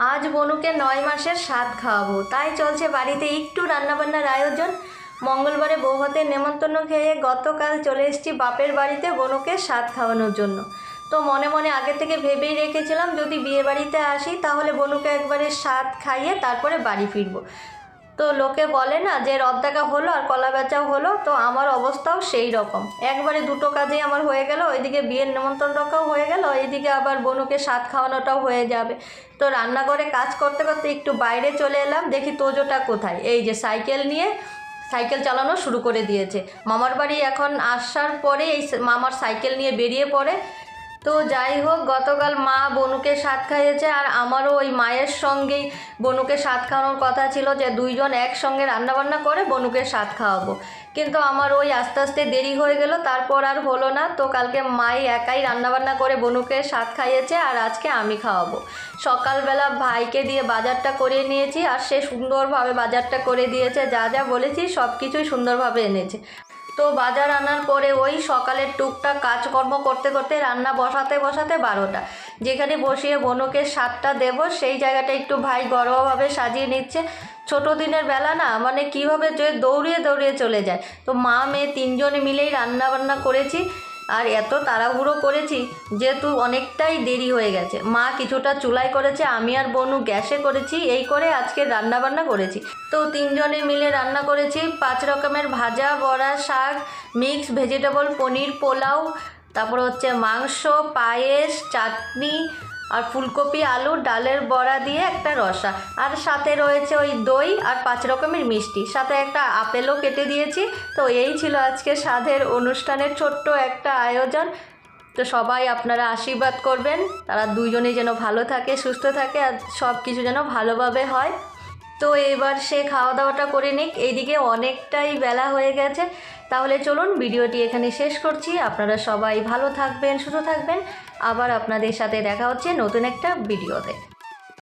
আজ বনুকে 9 মাসের স্বাদ খাওয়াবো, তাই চলছে বাড়িতে একটু রান্নাবান্নার আয়োজন। মঙ্গলবারে বৌভাতের নেমন্তন্ন খেয়ে গতকাল চলে এসেছি বাপের বাড়িতে বনুকে স্বাদ খাওয়ানোর জন্য। তো মনে মনে আগে থেকে ভেবেই রেখেছিলাম যদি বিয়ে বাড়িতে আসি তাহলে বনুকে একবারে স্বাদ খাইয়ে তারপরে বাড়ি ফিরবো। তো লোকে বলে না যে রথ দেখা হলো আর কলা বেচাও হলো, তো আমার অবস্থাও সেই রকম। একবারে দুটো কাজেই আমার হয়ে গেল, ওইদিকে বিয়ের নেমন্তন্ন রাখাও হয়ে গেল, এইদিকে আবার বনুকে স্বাদ খাওয়ানোটাও হয়ে যাবে। তো রান্নাঘরে কাজ করতে করতে একটু বাইরে চলে এলাম, দেখি তোজোটা কোথায়। এই যে সাইকেল নিয়ে সাইকেল চালানো শুরু করে দিয়েছে। মামার বাড়ি এখন আসার পরে এই মামার সাইকেল নিয়ে বেরিয়ে পড়ে। তো যাই হোক, গতকাল মা বনুকে স্বাদ খাইয়েছে আর আমারও ওই মায়ের সঙ্গেই বনুকে স্বাদ খাওয়ানোর কথা ছিল যে দুইজন একসঙ্গে রান্নাবান্না করে বনুকে স্বাদ খাওয়াবো, কিন্তু আমার ওই আস্তে আস্তে দেরি হয়ে গেল, তারপর আর হলো না। তো কালকে মাই একাই রান্নাবান্না করে বনুকে স্বাদ খাইয়েছে আর আজকে আমি খাওয়াবো। সকালবেলা ভাইকে দিয়ে বাজারটা করে নিয়েছি আর সে সুন্দরভাবে বাজারটা করে দিয়েছে, যা যা বলেছি সব কিছুই সুন্দরভাবে এনেছে। তো বাজার আনার পরে ওই সকালের টুকটাক কাজকর্ম করতে করতে রান্না বসাতে বসাতে 12টা। যেখানে বসিয়ে বনুকে স্বাদটা দেবো সেই জায়গাটা একটু ভাই ঘরোয়াভাবে সাজিয়ে নিচ্ছে। ছোটো দিনের বেলা না, মানে কীভাবে যে দৌড়িয়ে দৌড়িয়ে চলে যায়। তো মা মেয়ে তিনজনে মিলেই রান্না বান্না করেছি আর এত তাড়াহুড়ো করেছি যেহেতু অনেকটাই দেরি হয়ে গেছে। মা কিছুটা চুলায় করেছে, আমি আর বনু গ্যাসে করেছি, এই করে আজকে রান্না বান্না করেছি। তো তিনজনে মিলে রান্না করেছি 5 রকমের ভাজা, বড়া, শাক, মিক্স ভেজিটেবল, পনির, পোলাও, তারপর হচ্ছে মাংস, পায়েস, চাটনি আর ফুলকপি আলু ডালের বড়া দিয়ে একটা রসা, আর সাথে রয়েছে ওই দই আর 5 রকমের মিষ্টি, সাথে একটা আপেলও কেটে দিয়েছি। তো এই ছিল আজকে স্বাদের অনুষ্ঠানের ছোট্ট একটা আয়োজন। তো সবাই আপনারা আশীর্বাদ করবেন তারা দুইজনেই যেন ভালো থাকে, সুস্থ থাকে আর সব কিছু যেন ভালোভাবে হয়। তো এবার সে খাওয়া দাওয়াটা করে নিক, এইদিকে অনেকটাই বেলা হয়ে গেছে। তাহলে চলুন ভিডিওটি এখানে শেষ করছি। আপনারা সবাই ভালো থাকবেন, সুস্থ থাকবেন। আবার আপনাদের সাথে দেখা হচ্ছে নতুন একটা ভিডিওতে।